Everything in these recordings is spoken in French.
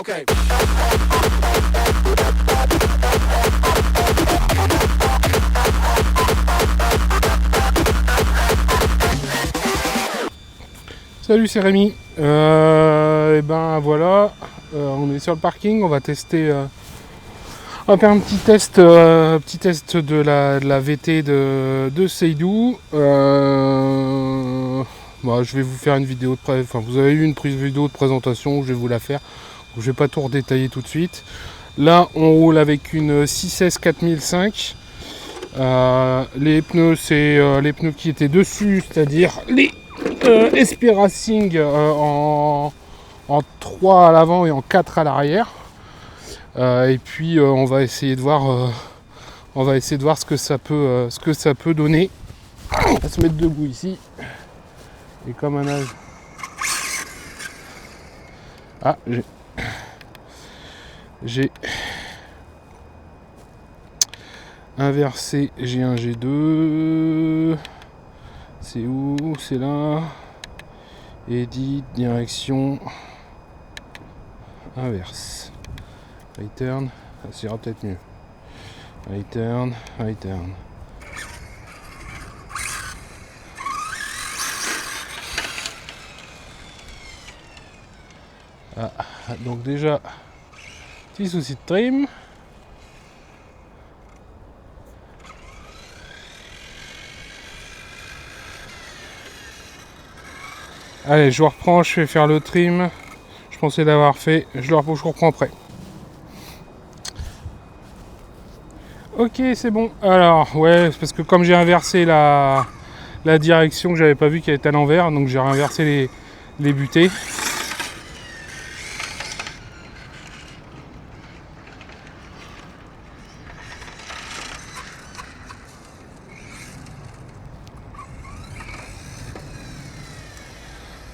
Okay. Salut, c'est Rémi. Et ben voilà, on est sur le parking, on va tester. On va faire un petit test de la VT de Seydou. Je vais vous faire une vidéo vous avez eu une prise vidéo de présentation, je vais vous la faire. Donc, je vais pas tout redétailler tout de suite. Là, on roule avec une 6S 4005. Les pneus, c'est les pneus qui étaient dessus, c'est-à-dire les SP Racing en 3 à l'avant et en 4 à l'arrière. Et puis on va essayer de voir ce que ça peut donner. On va se mettre debout ici. Et comme un âge. Ah, j'ai inversé G1, G2. C'est où? C'est là. Edit, direction inverse. Return, ça ira peut-être mieux. Return. Ah, donc déjà, petit souci de trim. Allez, je reprends, je vais faire le trim. Je pensais l'avoir fait, je reprends après. Ok, c'est bon. Alors, ouais, c'est parce que comme j'ai inversé la direction, que j'avais pas vu qu'elle était à l'envers, donc j'ai réinversé les butées.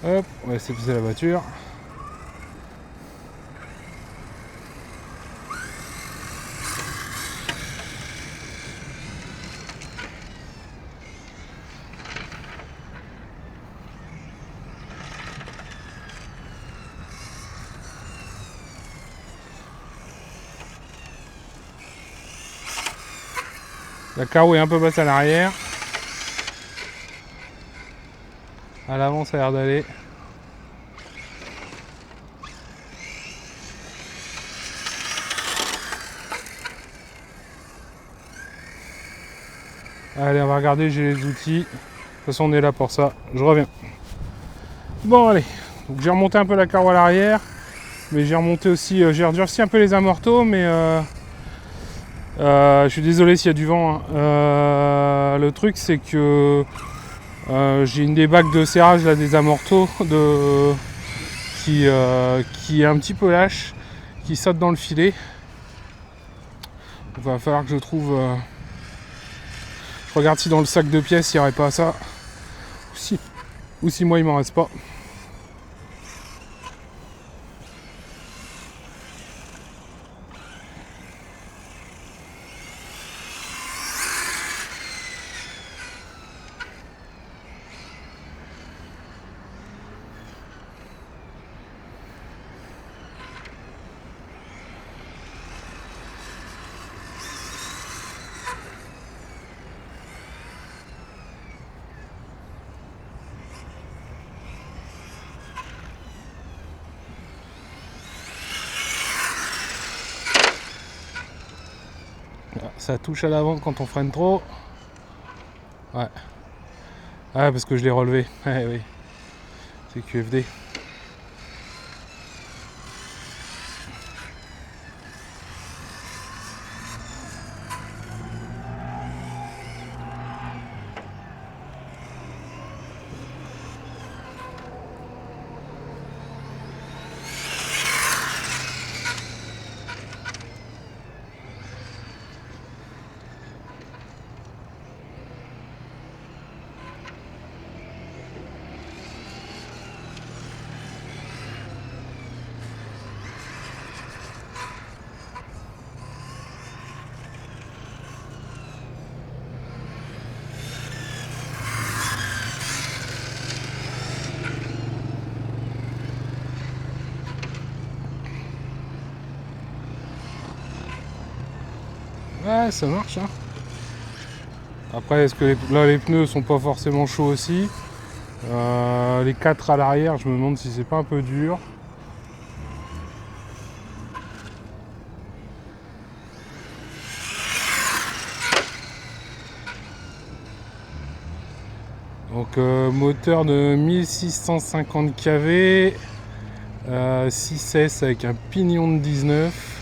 Hop, on va laisser pousser la voiture. La carreau est un peu basse à l'arrière. À l'avant, ça a l'air d'aller. Allez, on va regarder, j'ai les outils. De toute façon, on est là pour ça. Je reviens. Bon, allez. Donc, j'ai remonté un peu la carreau à l'arrière. Mais j'ai remonté aussi, j'ai redurci un peu les amortos, mais je suis désolé s'il y a du vent. Hein. Le truc, c'est que j'ai une des bagues de serrage là, des amortos qui est un petit peu lâche, qui saute dans le filet. Il va falloir que je trouve. Je regarde si dans le sac de pièces il n'y aurait pas ça. Ou si moi il m'en reste pas. Ça touche à l'avant quand on freine trop. Ouais. Ah, parce que je l'ai relevé. Ouais, oui. C'est QFD. Ouais, ça marche, hein. Après, est-ce que là les pneus sont pas forcément chauds aussi? Les 4 à l'arrière, je me demande si c'est pas un peu dur. Donc moteur de 1650 kV, 6S avec un pignon de 19.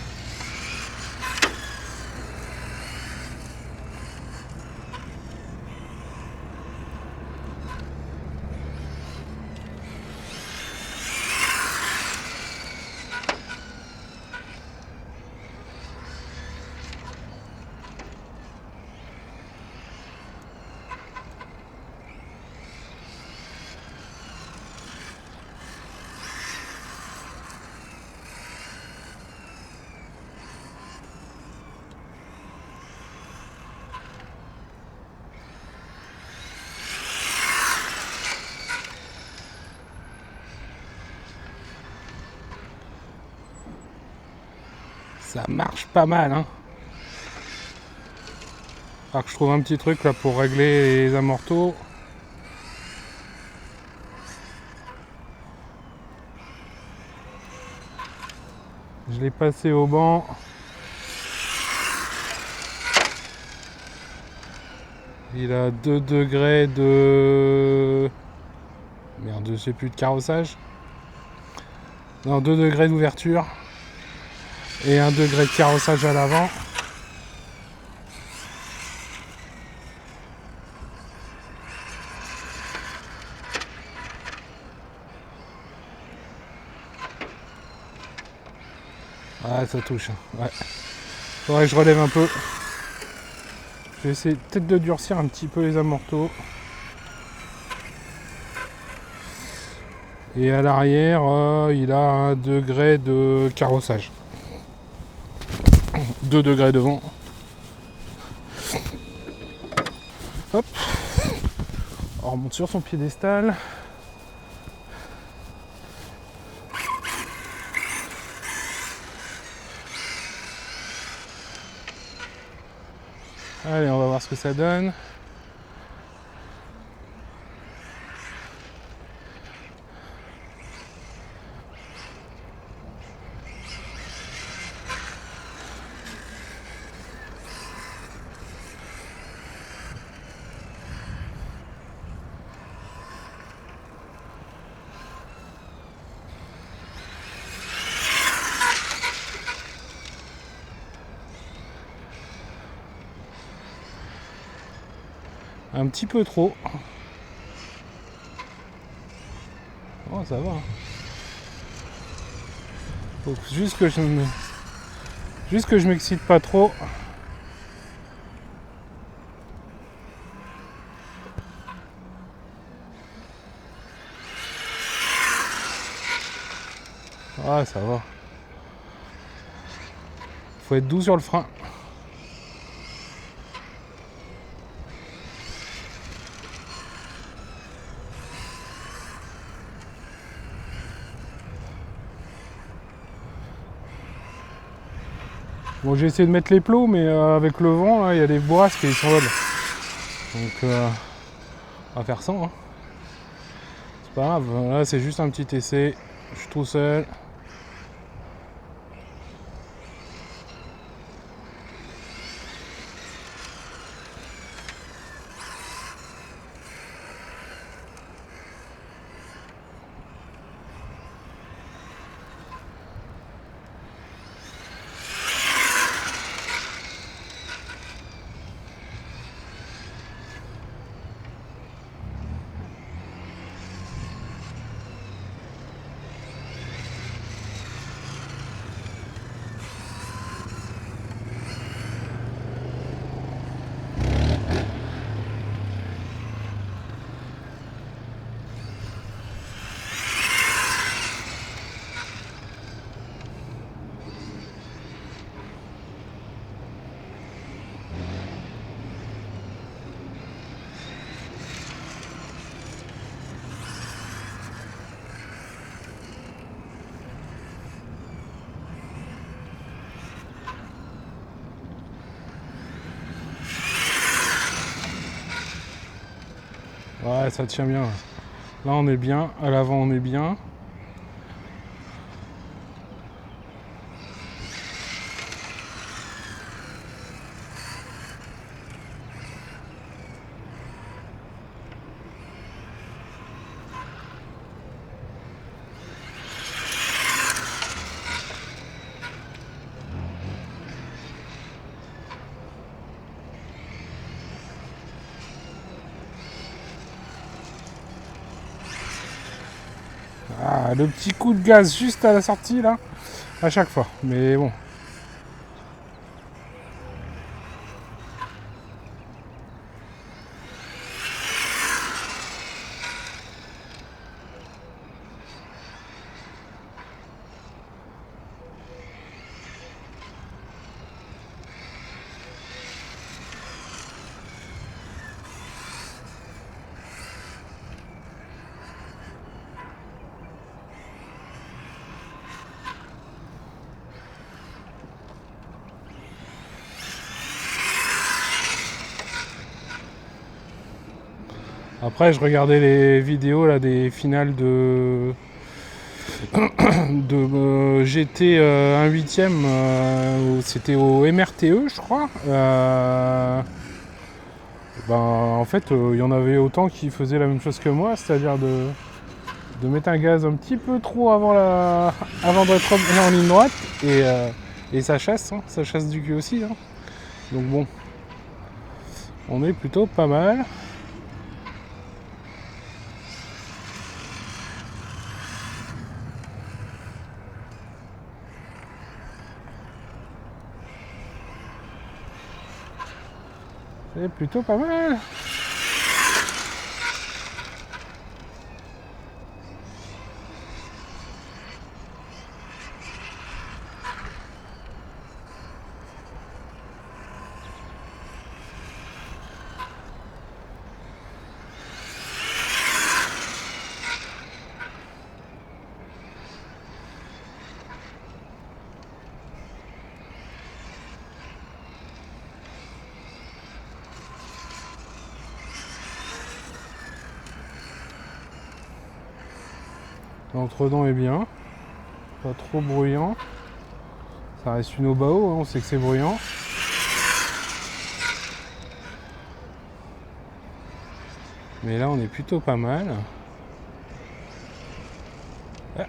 Ça marche pas mal, hein. Alors que je trouve un petit truc là pour régler les amortos. Je l'ai passé au banc. Il a 2 degrés de... Merde, je sais plus, de carrossage. Non, 2 degrés d'ouverture. Et 1 degré de carrossage à l'avant. Ah, ça touche. Ouais. Faudrait que je relève un peu. Je vais essayer peut-être de durcir un petit peu les amortos. Et à l'arrière, il a 1 degré de carrossage. 2 degrés devant. Hop. On remonte sur son piédestal. Allez, on va voir ce que ça donne. Un petit peu trop. Oh, ça va. Faut juste que je m'excite pas trop. Ah, ça va. Faut être doux sur le frein. Bon, j'ai essayé de mettre les plots, mais avec le vent, là, il y a des bourrasques et ils s'envolent. Donc, on va faire sans. Hein. C'est pas grave. Là, c'est juste un petit essai. Je suis tout seul. Ouais, ça tient bien. Là on est bien, à l'avant on est bien. Ah, le petit coup de gaz juste à la sortie là, à chaque fois. Mais bon. Après, je regardais les vidéos là des finales de GT 1/8, c'était au MRTE, je crois. En fait, il y en avait autant qui faisaient la même chose que moi, c'est-à-dire de mettre un gaz un petit peu trop avant d'être en ligne droite, et ça chasse, hein, ça chasse du cul aussi. Hein. Donc bon, on est plutôt pas mal. C'est plutôt pas mal. L'entredent est bien, pas trop bruyant. Ça reste une Obao, hein, on sait que c'est bruyant. Mais là on est plutôt pas mal. Ah.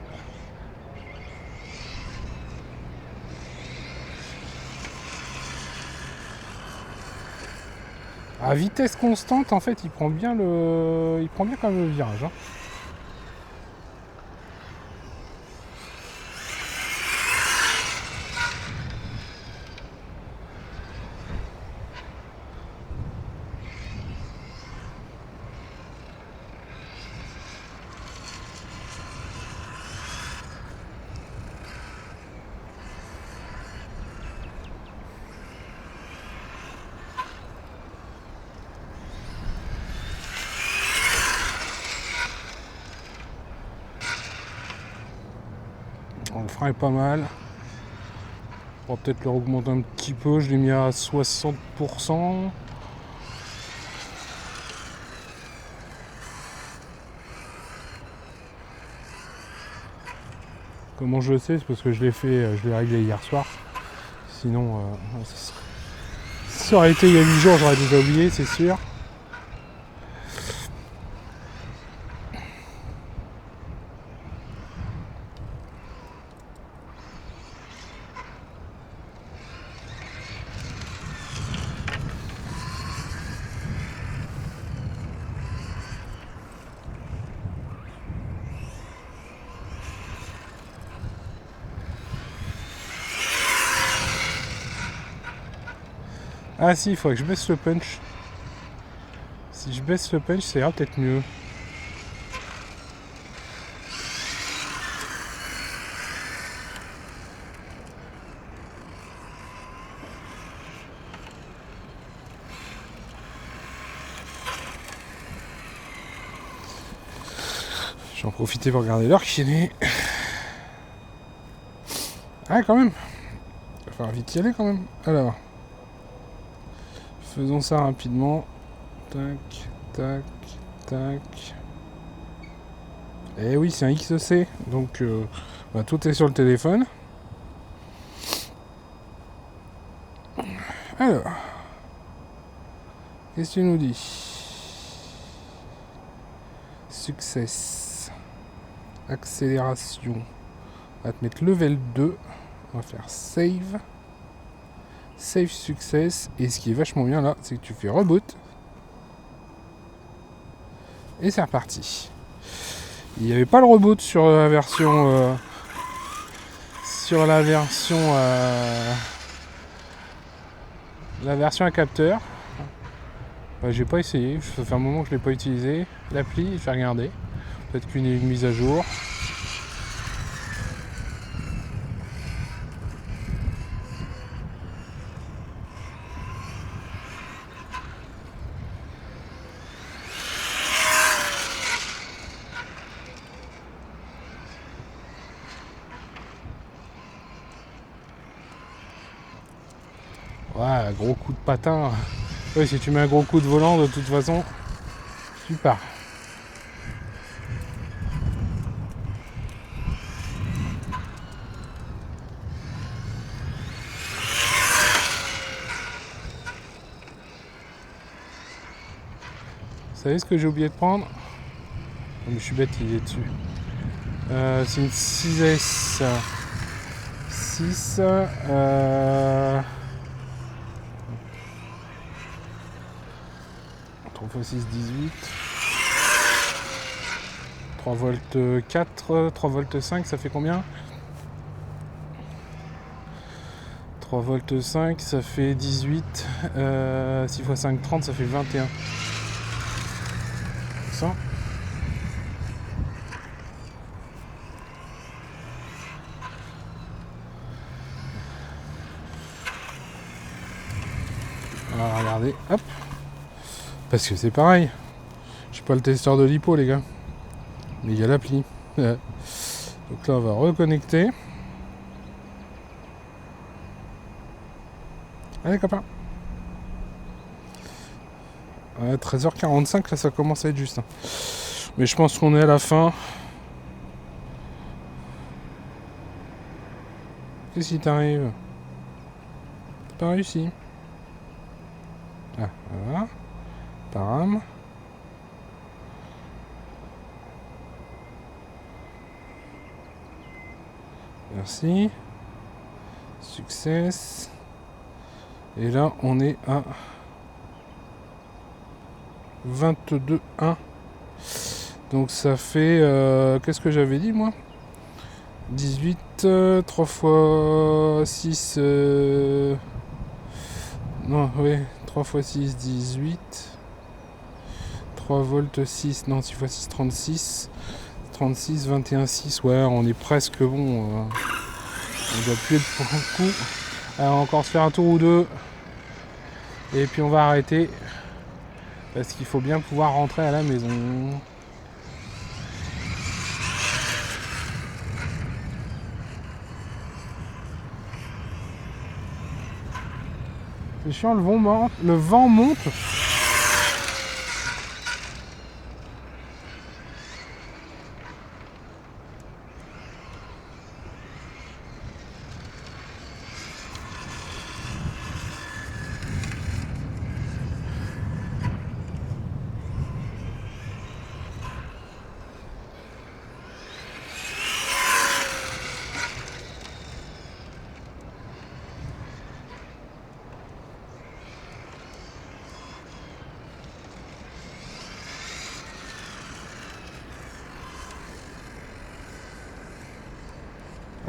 À vitesse constante, en fait, il prend bien quand même le virage. Hein. Le frein est pas mal. On va peut-être le augmenter un petit peu. Je l'ai mis à 60%. Comment je le sais? C'est parce que je l'ai réglé hier soir. Sinon, ça aurait été il y a 8 jours, j'aurais déjà oublié, c'est sûr. Ah si, il faudrait que je baisse le punch. Si je baisse le punch, ça ira peut-être mieux. Je vais en profiter pour regarder l'heure qui est. Ah quand même. Il va falloir vite y aller quand même. Alors. Faisons ça rapidement. Tac, tac, Tac. Et oui, c'est un XC, donc bah, tout est sur le téléphone. Alors, qu'est-ce que tu nous dis? Success. Accélération. On va te mettre level 2. On va faire save. Save success. Et ce qui est vachement bien là, c'est que tu fais reboot. Et c'est reparti. Il n'y avait pas le reboot sur la version... la version à capteur. Bah, j'ai pas essayé, ça fait un moment que je l'ai pas utilisé. L'appli, je vais regarder. Peut-être qu'une mise à jour. Ouais, gros coup de patin. Oui, si tu mets un gros coup de volant, de toute façon, tu pars. Vous savez ce que j'ai oublié de prendre? Oh, mais je suis bête, il est dessus. C'est une 6S. 6. 3x6, 18. 3 volts 4, 3 volts 5, ça fait combien? 3 volts 5, ça fait 18. 6 x 5, 30, ça fait 21. Ça. On va regarder, hop. Parce que c'est pareil. Je suis pas le testeur de l'hypo, les gars. Mais il y a l'appli. Donc là, on va reconnecter. Allez, copain. Ouais, 13h45, là, ça commence à être juste. Hein. Mais je pense qu'on est à la fin. Qu'est-ce qui t'arrive? T'as pas réussi. Ah, voilà. Param. Merci. Success. Et là, on est à 22,1. Donc ça fait... qu'est-ce que j'avais dit, moi? 18, 3 x 6... non, oui, 3 x 6, 18. 3 volts 6, non, 6 x 6, 36. 36, 21, 6, ouais, on est presque bon. On doit plus être beaucoup. Alors, on va encore se faire un tour ou deux. Et puis on va arrêter. Parce qu'il faut bien pouvoir rentrer à la maison. C'est chiant, le vent monte.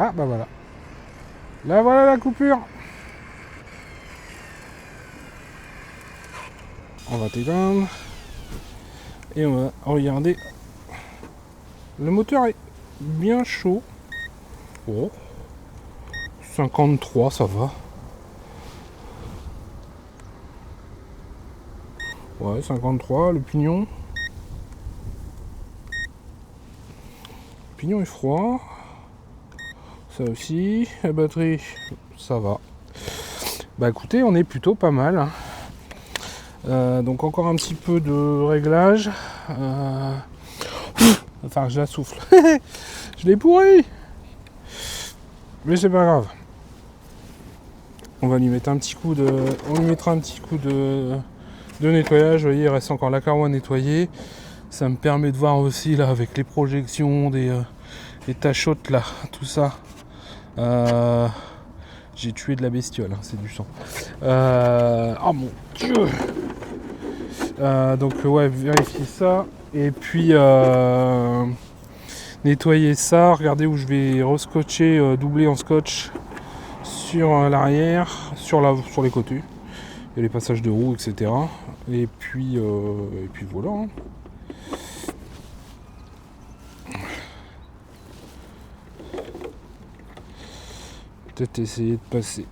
Ah bah voilà. Là voilà la coupure. On va t'éteindre. Et on va regarder. Le moteur est bien chaud. Oh. 53, ça va. Ouais, 53, le pignon. Le pignon est froid. Ça aussi. La batterie, ça va. Bah écoutez, on est plutôt pas mal. Hein. Donc encore un petit peu de réglage. Enfin, je la souffle. Je l'ai pourri. Mais c'est pas grave. On va lui mettre un petit coup de. On lui mettra un petit coup de nettoyage. Vous voyez, il reste encore la carreau à nettoyer. Ça me permet de voir aussi là avec les projections des tachottes là, tout ça. J'ai tué de la bestiole, hein, c'est du sang. Oh mon dieu. Donc ouais, vérifier ça. Et puis nettoyer ça. Regardez où je vais rescotcher, doubler en scotch sur l'arrière, sur les côtés. Il y a les passages de roues, etc. Et puis voilà. Hein. Peut-être essayer de passer.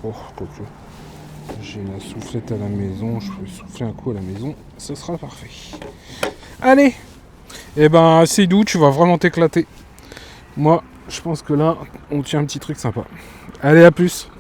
Oh, quoique. J'ai la soufflette à la maison, je peux souffler un coup à la maison, ce sera parfait. Allez. Eh ben, c'est doux, tu vas vraiment t'éclater. Moi, je pense que là, on tient un petit truc sympa. Allez, à plus.